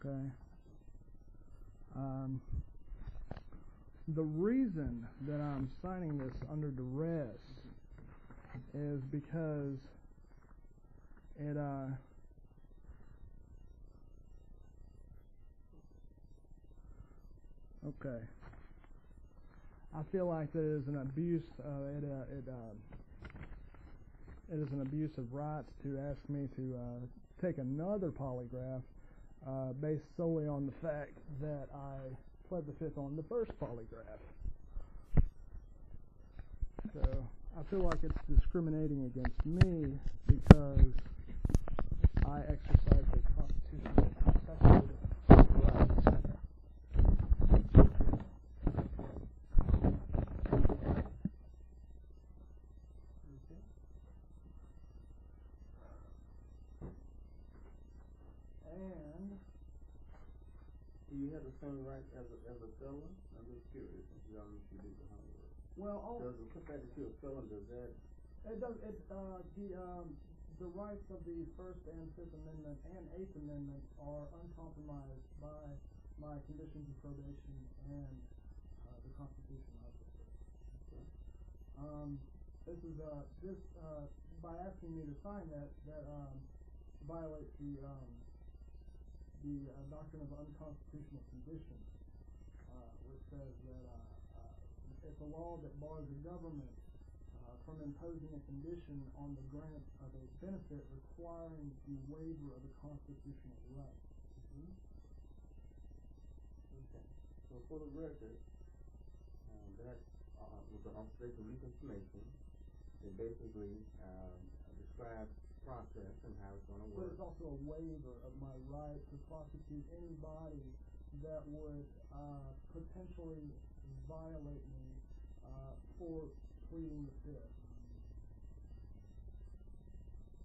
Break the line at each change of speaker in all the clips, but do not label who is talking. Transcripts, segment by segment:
Okay. The reason that I'm signing this under duress is because it okay. I feel like there is an abuse. It is an abuse of rights to ask me to take another polygraph based solely on the fact that I pled the fifth on the first polygraph. So I feel like it's discriminating against me because I exercise a constitutionally protected right. And
do you have the same rights as a felon? I'm just curious. You did the homework.
Well,
does the fact that you're a felon, does that?
It does. The rights of the First and Fifth Amendment and Eighth Amendment are uncompromised by my conditions of probation and the Constitution, obviously.
Okay.
This by asking me to sign that violates the doctrine of unconstitutional conditions, which says that it's a law that bars the government from imposing a condition on the grant of a benefit requiring the waiver of a constitutional right.
Mm-hmm. Okay. So for the record, that was an observation reconfirmation. It basically describes process and how it's going to work.
But it's also a waiver of my right to prosecute anybody that would potentially violate me for pleading the fifth.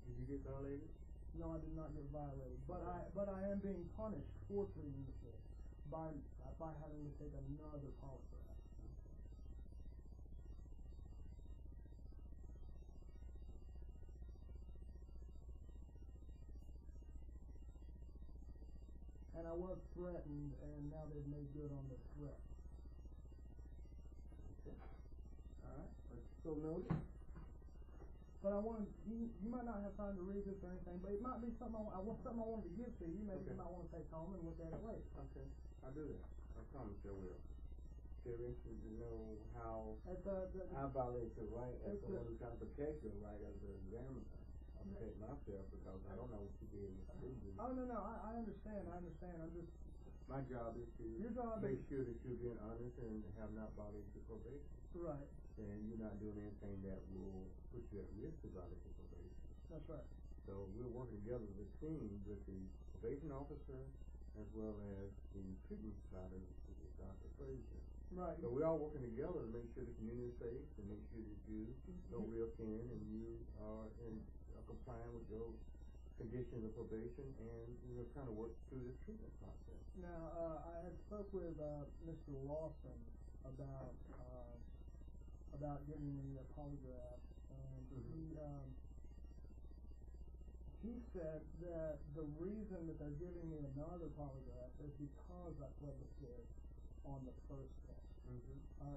Did you get violated?
No, I did not get violated, but I am being punished for pleading the fifth by having to take another polygraph. And I was threatened, and now they've made good on the threat.
Okay. All right. So noted.
But you might not have time to read this or anything, but it might be something I wanted to give to you. Maybe you might want to take home and look at it later.
Okay. I'll do that. I promise I will. They're interested to know how I violate your right as someone who's trying to protect your right as an examiner. I protect myself because I don't know what you did with the business.
Oh, no, I understand. I'm just...
My job is to make sure that you're being honest and have not violated your probation.
Right.
And you're not doing anything that will put you at risk of violating your probation.
That's right.
So we're working together as a team with the probation officer as well as the treatment provider, which is Dr. Frazier.
Right.
So we're all working together to make sure the community is safe, to make sure that you know real kin and you are complying with your conditions of probation, and we're trying to work through this treatment process.
Now, I had spoke with Mr. Lawson about giving me a polygraph, and he said that the reason that they're giving me another polygraph is because I pled the fifth on the first test.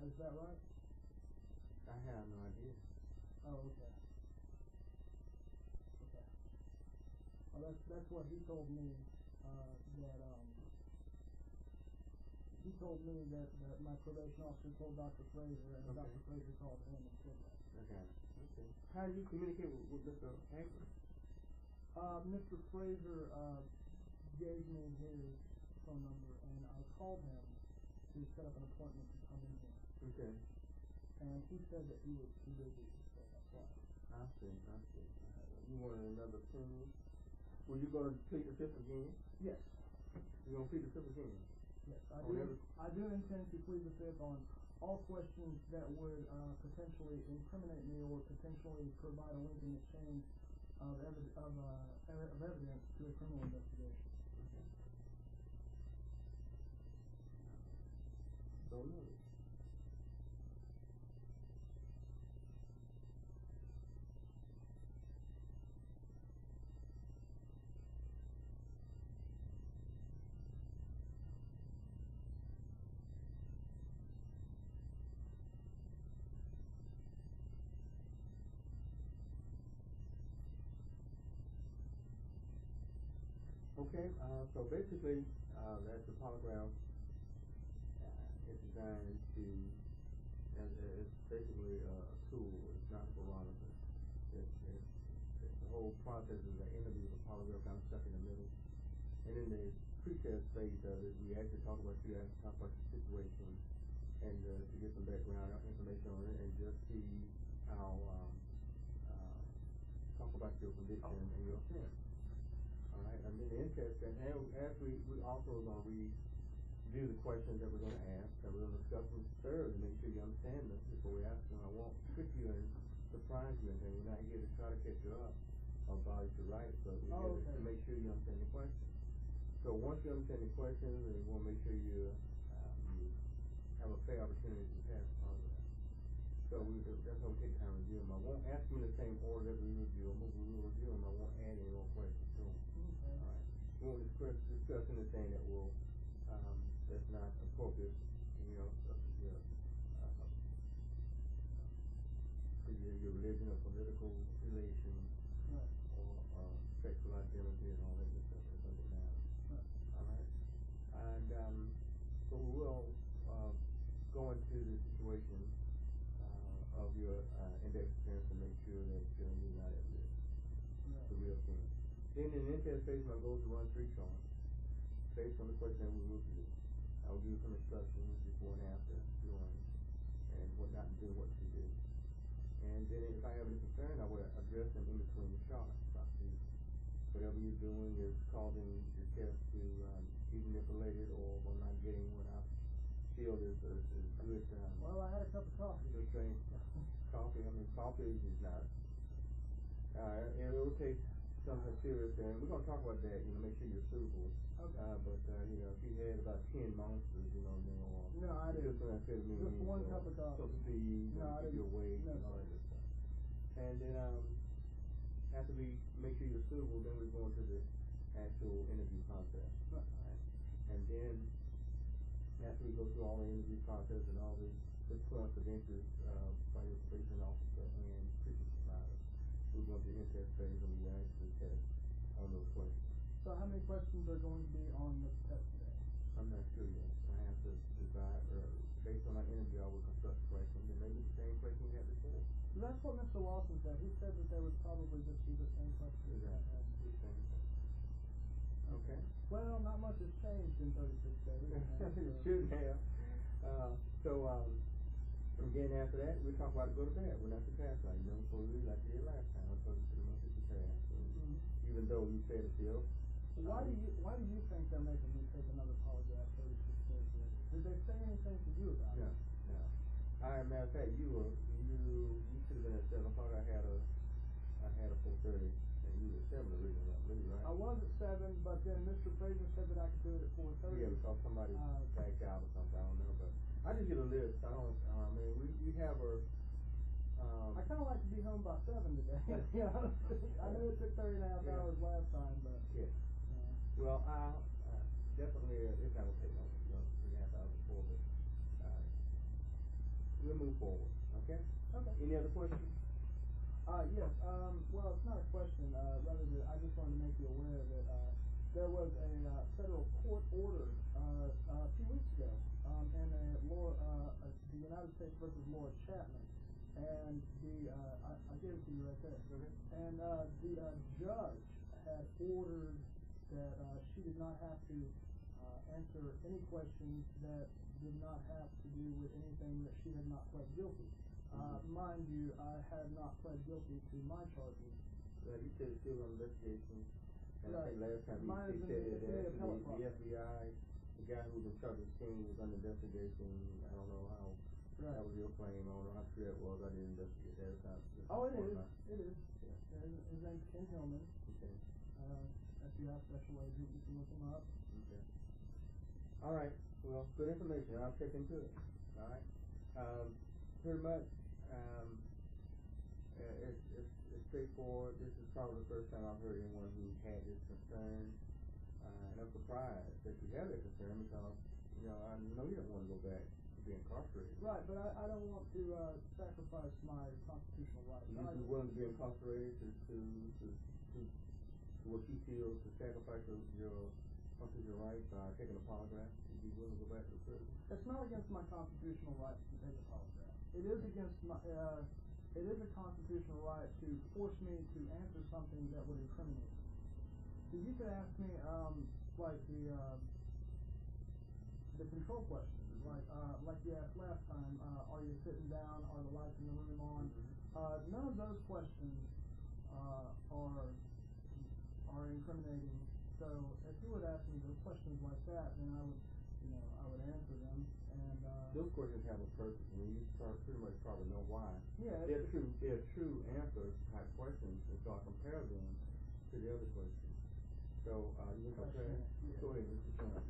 Is that right?
I have no idea.
Oh, okay. Okay. Well, that's what he told me. He told me that my probation officer told Dr. Frazier, and Dr. Frazier called him and said that.
Okay. How do you communicate with Mr. Hanker?
Mr. Frazier gave me his phone number, and I called him to set up an appointment to come in here.
Okay.
And he said that he was too busy, so that's why.
I see. You wanted another opinion? Were you going to plead the fifth again?
Yes.
You're going to plead the fifth again?
Yes, I do intend to plead the fifth on all questions that would potentially incriminate me or potentially provide a link in the chain of evidence to a criminal investigation.
Okay. So noted. Okay, so basically, that's the polygraph. It's designed to, it's basically a tool. It's not a barometer. The whole process is an interview with a polygraph kind of stuck in the middle. And in the pre-test phase of it, we actually talk about you, talk about your situation, and to get some background information on it, and just see how, talk about your conviction and your offense. All right, and then the in-test, and as we also are going to review the questions that we're going to ask, and we're going to discuss them thoroughly, make sure you understand them before we ask them. I won't trick you and surprise you and anything. We're not here to try to catch you up or violate your rights, but we're here to make sure you understand the questions. So once you understand the questions, we want to make sure you have a fair opportunity to pass the polygraph. So that's why we take the time to review them. I won't ask them in the same order that we review them, but we will review them. I won't add any more questions to them. Okay. All right. We won't discuss anything that will that's not appropriate, such as your religion or political affiliation, right, or sexual identity and all that good stuff. It doesn't matter. Right. All right. And so we will go into the situation of your index offense and make sure that you're not at risk. Right. The real thing. Then in the in-test phase, my goal is to run 3 charts based on the question that we review. I'll give you some instructions before and after doing, and what not to do, what to do. And then if I have any concern, I will address them in between the charts. Whatever you're doing is causing the test to be manipulated, or I'm not getting what I feel is good.
Well, I had a cup of coffee.
Good thing. Coffee. I mean, coffee is not. It will take something serious, and we're going to talk about that. Make sure you're suitable. Okay. But if you had about 10 monsters,
no, I didn't. Just one cup of coffee.
Speed, no, I didn't. Your weight, no, and all that good stuff. And then after we make sure you're suitable, then we go into the actual interview process. Right. All right. And then after we go through all the interview process and all the points of interest by your probation officer and precinct supervisor, we go into the in-test phase and we actually test on those questions.
So how many questions are going to be on the test today?
I'm not sure yet. I have to decide. Based on our interview, I will construct the question. It may be the same question we had before.
That's what Mr. Lawson said. He said that they would probably just be the same question.
Exactly. The same question. Okay.
Well, not much has changed in 36 days.
It shouldn't have. Again, after that, we'll talk about it, go to bed. We're not to pass like before we like we did last time. I told you to make sure you pass. Even though you said it still.
Why do you think they're making me take another polygraph 36 days later? Did they say anything to you about it?
No. Matter of fact, you should have been at 7 o'clock. I had a 4:30, and you were 7 originally, I believe, right?
I was at 7, but then Mr. Fraser said that I could do it at 4:30.
Yeah, because somebody backed out or something. I don't know, but I just get a list. I don't. We have a.
I kind of like to be home by 7 today. To be honest, I know it took 30 and a half hours last time, but
yeah. Well, definitely this time will take longer. 3.5 hours before, but we'll move forward. Okay. Okay. Any other questions?
Yes. Well, it's not a question. Rather, I just wanted to make you aware that there was a federal court order a few weeks ago in the United States versus Laura Chapman, and I gave it to you right there. Okay. And the judge had ordered that she did not have to answer any questions that did not have to do with anything that she had not pled guilty. Mind you, I had not pled guilty to my charges.
Right, you said it's still on investigation. And
right.
I think last time he said that the FBI, the guy who was in charge of the scene, was under investigation. I don't know how that was your claim. I don't know how true that was. I didn't investigate that. It's not,
it is. It is. Yeah. His name's Ken Hillman.
Okay.
FBI special agent. You can look him up.
Okay. All right. Well, good information. I'll check into it. All right. Pretty much. It's straightforward. This is probably the first time I've heard anyone who had this concern, and I'm surprised that you have that concern because I know you don't want to go back to be incarcerated.
Right, but I don't want to sacrifice my constitutional rights.
You'd be willing to be incarcerated to what you feel feel to sacrifice your constitutional rights by taking a polygraph? Would you be willing to go back to prison?
It's not against my constitutional rights to take a polygraph. It is against my, it is a constitutional right to force me to answer something that would incriminate me. So you could ask me, like the control questions, like you asked last time, are you sitting down, are the lights in the room on? None of those questions are incriminating. So if you would ask me those questions like that, then I would answer them. And
those questions have a purpose, and you pretty much probably know why.
Yeah,
they're true answer type questions, and so I compare them to the other questions. So you can compare.
Yeah.
Go ahead, Mr. Chairman.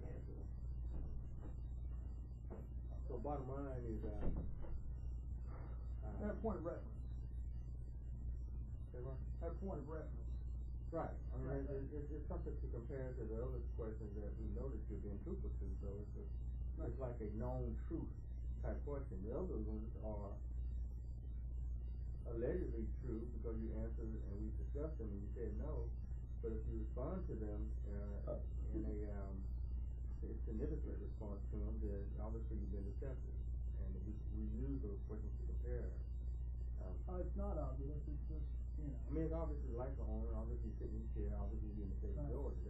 So bottom line is
at a point of reference.
Say what?
At a point of reference.
Right. I mean, it's something to compare to the other questions that we noticed you're being truthful to. So it's like a known truth type question. The other ones are allegedly true because you answered and we discussed them and you said no. But if you respond to them in a significant response to them, then obviously you've been deceptive. And we use those questions to compare.
It's not obvious. It's just,
I mean, it's obviously lights are on, obviously you're sitting in your chair, obviously you're in the state of Georgia.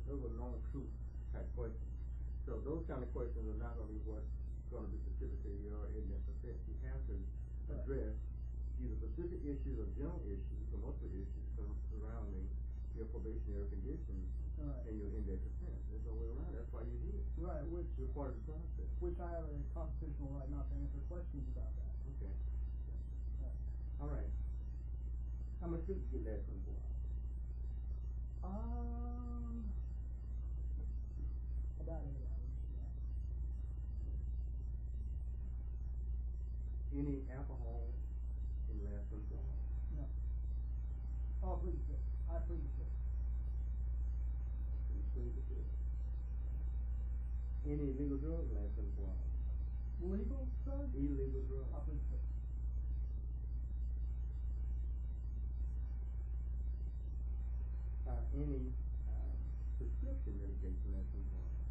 Those are known truth type questions. So those kind of questions are not going to be what's going to be specific to your ignorant defense. You have to address either specific issues or general issues or multiple issues surrounding your probationary conditions and your index offense. There's no way around it. That's why you're here.
Right, which
you're part of the process.
Which I have a constitutional right not to answer questions about that.
Okay. All right. How much sleep did you get last 24 hours?
About 8 hours, yeah.
Any alcohol in the last 24 hours?
No. Oh, please do. I plead the fifth.
You plead the fifth. Any illegal drugs in the last 24 hours?
Legal drugs?
Illegal drugs.
I plead the fifth.
Any prescription medication in the last 24 hours?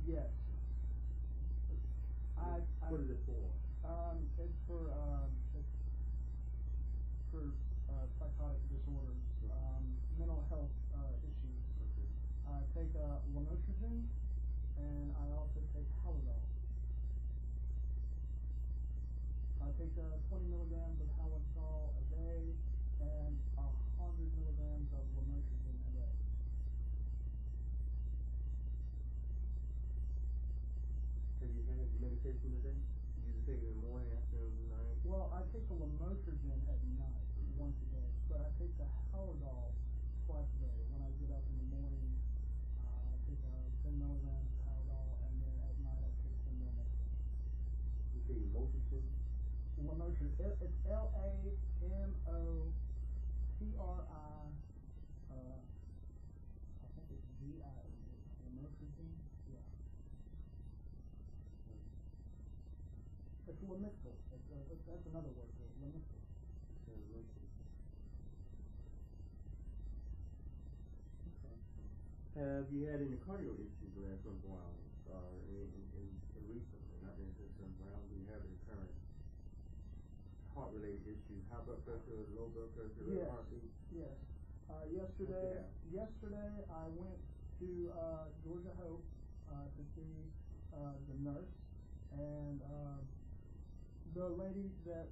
Yes.
What is it for?
It's for psychotic disorders, mental health issues.
Okay.
I take lamotrigine, and I also take Halidol. I take 20 milligrams of Halidol a day and 100 milligrams of lamotrigine a day.
Have you had medication today? You usually take it in the morning, afternoon, night?
Well, I take the lamotrigine at night, once a day, but I take the Halidol twice a day. When I get up in the morning, I take 10 milligrams of Halidol, and then at night I take 10 more milligrams.
You say lamotrigine?
Lamotrigine. It's Lamotriptyline. I think it's VIE. Lamotrigine? Yeah. It's Lamictal. That's another word for it. Lamictal.
Have you had any cardio issues the last 24 hours? In recently, not necessarily around, do you have any current heart-related issues, high blood pressure, low blood pressure, heartbeat?
Yes. Yesterday I went to Georgia Hope to see the nurse, and the lady that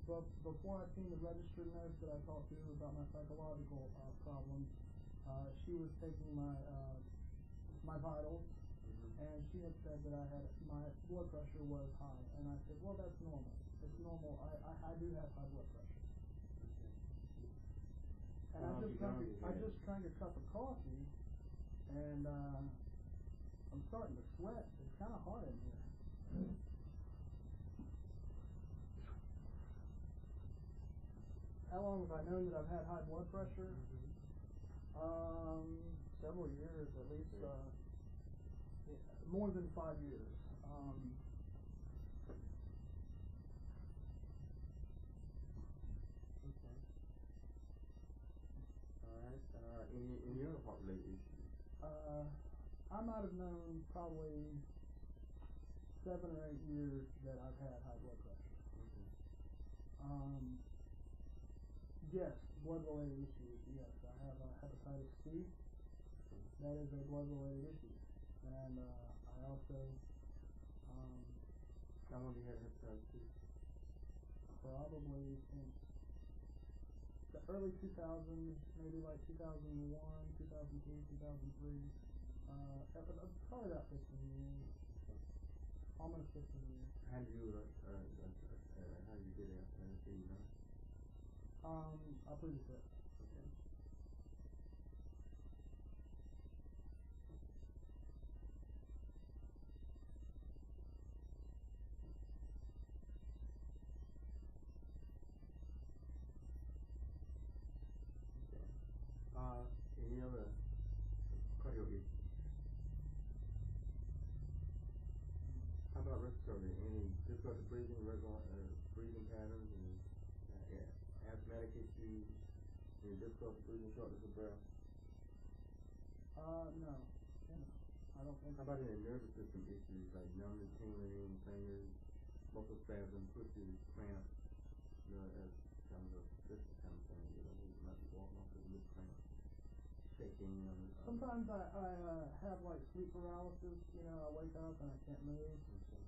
before I seen the registered nurse that I talked to about my psychological problems, she was taking my vitals, and she had said that my blood pressure was high, and I said, well, that's normal. It's normal. I do have high blood pressure. And I just drank a cup of coffee, and I'm starting to sweat. It's kind of hot in here. How long have I known that I've had high blood pressure? Several years, at least. More than 5 years.
Okay. All right. related issues?
I might have known probably 7 or 8 years that I've had high blood pressure.
Okay.
Yes, blood-related issues. Yes, I have hepatitis C.
Okay.
That is a blood-related issue, and I also
How long have you had hepatitis C?
probably since the early 2000s, maybe like 2001, 2002, 2003. Probably about 15 years.
Okay.
Almost 15 years.
How did you get hepatitis C? You know?
I proved it.
Okay. Any other cardio issues? How about respiratory? Any difficulty breathing, regular breathing patterns, and asthmatic issues? Any difficulty breathing, shortness of breath?
No. I don't think.
How about any nervous system issues like numbness, tingling in the fingers, muscle spasm, twitches, cramps? As kind of a persistent kind of thing. You might be walking off with a little cramp. Shaking.
Sometimes I have like sleep paralysis. I wake up and I can't move.
Okay.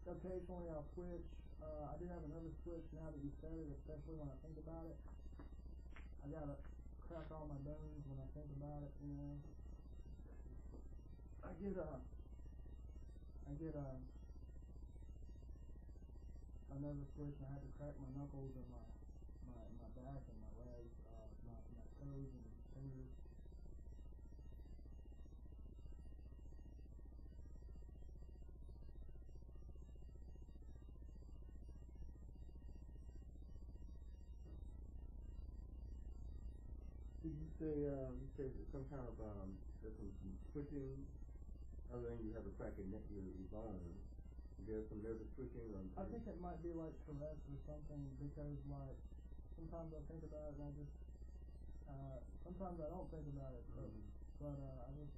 Occasionally I'll twitch. I do have a nervous twitch now that you said it, especially when I think about it. I gotta crack all my bones when I think about it. I get a nervous twitch and I have to crack my knuckles and my back and my legs, my toes and fingers.
Did you say some kind of there's some twitching other than you have a crack in your bones? There's some nervous twitching.
I think it might be like Tourette's or something because like sometimes I think about it and I just sometimes I don't think about it, but I just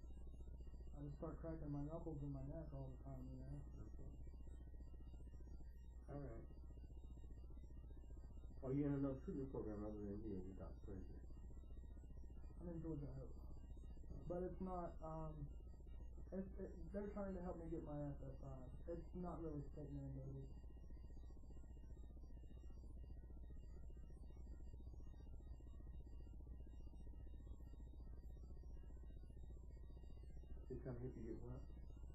start cracking my knuckles in my neck all the time.
Okay. All right. Are you in another treatment program other than here with Dr. Frazier?
I'm in Georgia Hope, but it's not. They're trying to help me get my SSI. It's not really state mandated.
They're trying to help you get what?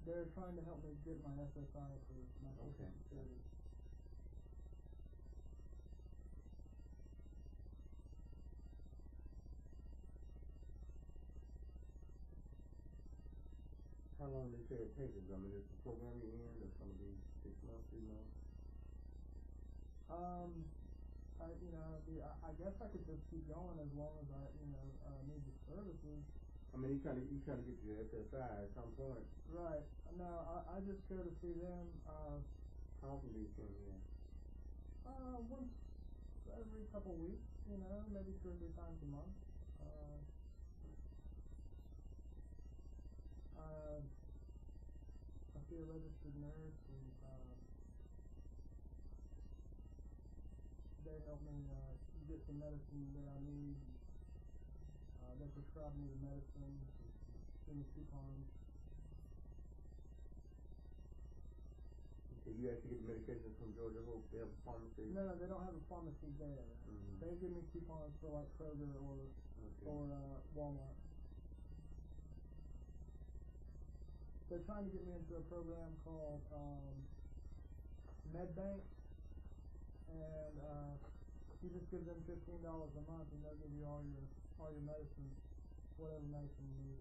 They're trying to help me get my SSI for my Social Security.
How long do they say it takes? Is the program you in, or some of these 6 months, 3 months?
I guess I could just keep going as long as I, need the services.
You're trying to get your SSI at some point.
Right. No, I just go to see them.
How often do you see them?
Once every couple weeks, maybe 2 or 3 times a month. I see a registered nurse, and they help me get the medicine that I need. They prescribe me the medicine, give me coupons.
So you actually get the medication from Georgia Hope? They have a pharmacy?
No, they don't have a pharmacy there. They give me coupons for like Kroger or Walmart. They're trying to get me into a program called MedBank, and you just give them $15 a month, and they'll give you all your medicine, whatever medicine you need.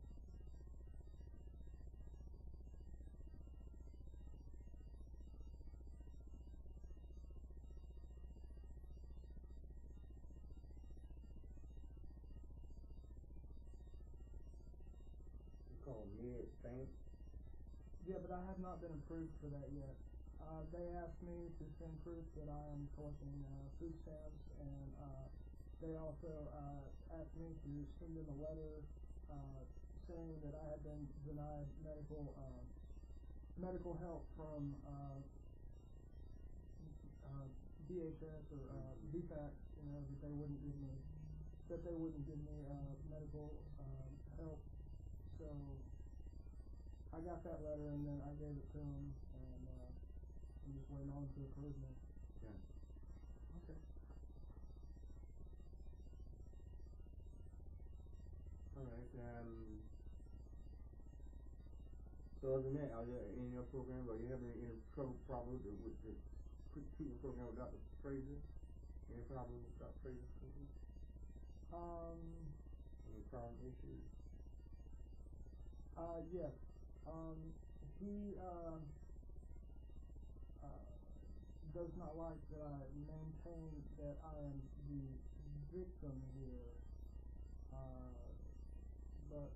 It's called MedBank?
Yeah, but I have not been approved for that yet. They asked me to send proof that I am collecting food stamps and they also asked me to send them a letter saying that I had been denied medical help from DHS or VFAX, that they wouldn't give me medical help. So I got that letter and then I gave it to them, and I'm just waiting on them to approve me.
Yeah. Okay. All right. So other than that, are there in your program, are you having any problem with the treatment program with Dr. Fraser? Any problem with Dr. Fraser's treatment? Any problem issues?
Yes. He does not like that I maintain that I am the victim here. But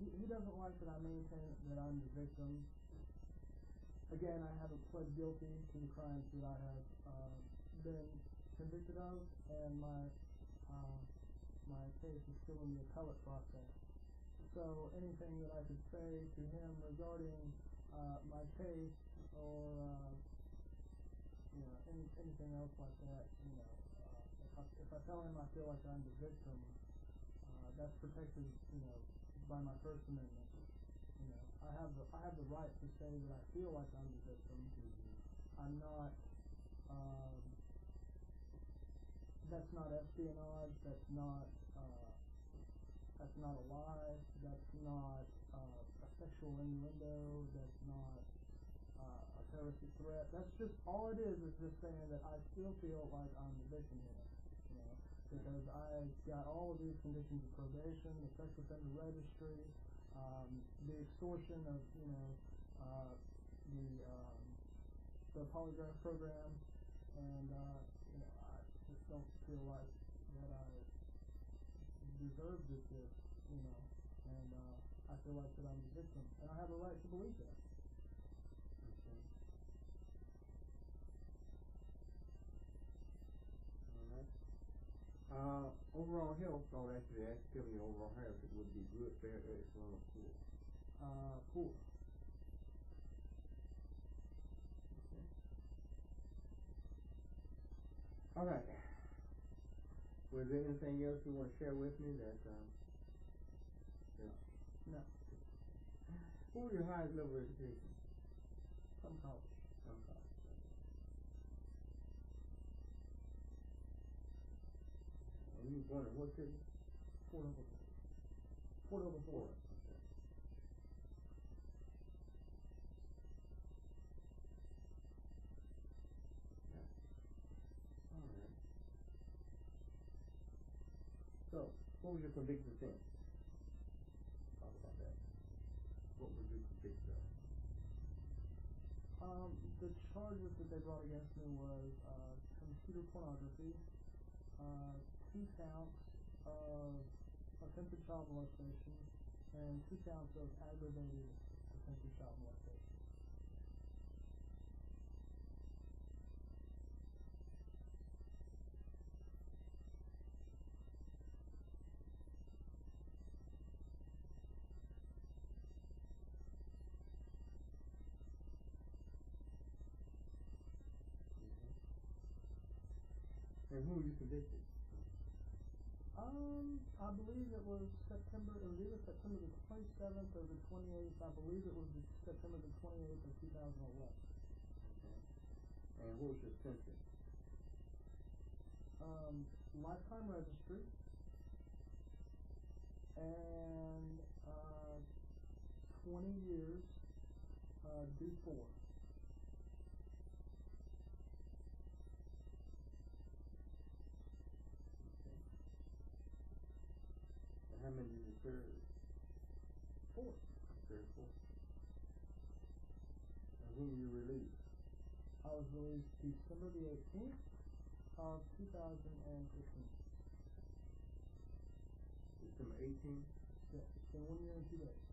he doesn't like that I maintain that I'm the victim. Again, I haven't pled guilty to the crimes that I have been convicted of, and my case is still in the appellate process. So anything that I could say to him regarding my case or anything else like that, if I tell him I feel like I'm the victim, that's protected, by my First Amendment. I have the right to say that I feel like I'm the victim. I'm not. That's not espionage. That's not a lie. That's not a sexual innuendo. That's not a terroristic threat. That's just all it is just saying that I still feel like I'm the victim here. Because I got all of these conditions of probation, the sex offender registry, the extortion of the polygraph program, and I just don't feel like that I deserve this, and I feel like that I'm the victim, and I have a right to believe that.
Okay. All right. Overall health, so actually that's telling you overall health, it would be good, fair, excellent, or poor.
Poor.
Okay. All right. Was there anything else you want to share with me that
No.
What was your highest level of education?
Some college.
Some college. And you were born in what city?
Fort Oglethorpe. Fort Oglethorpe.
Okay. Yeah. All right. So, what was your convicted offense? Talk about that. What was you convicted of?
The charges that they brought against me was computer pornography, 2 counts of attempted child molestation, and 2 counts of aggravated attempted child molestation.
And who were you convicted?
I believe it was September. It was either September the 27th or the 28th. I believe it was September the 28th of 2011.
Okay. And what was your sentence?
Lifetime registry and 20 years D4.
How many did you serve?
4.
Served 4. And when were you released?
I was released December the 18th of 2015.
December 18th?
Yes, it's been 1 year and 2 days.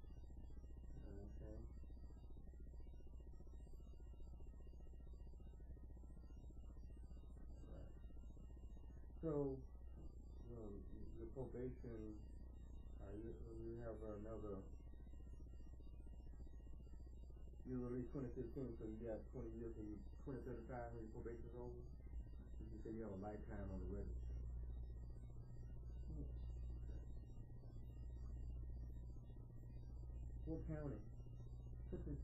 Okay. So, the probation, you have another, you released 2015, so you got 20 years and 2035 when your probation is over? You say you have a lifetime on the register.
Yes.
Okay. What county?
City.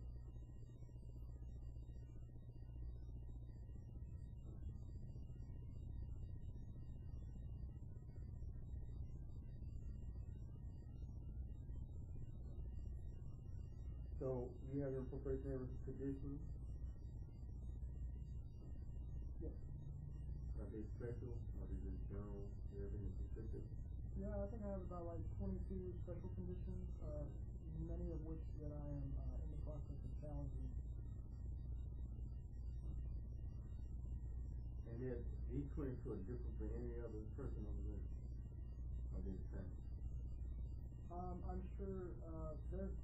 So, you have your probationary conditions?
Yes.
Are they special? Are they just general? Do you have any specific?
Yeah, I think I have about like 22 special conditions, many of which that I am in the process of challenging.
And yet, each 22 are different from any other person on the list? Are they the same?
I'm sure there's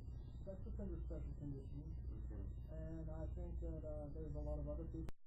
sex offender special conditions,
Okay.
and I think that there's a lot of other people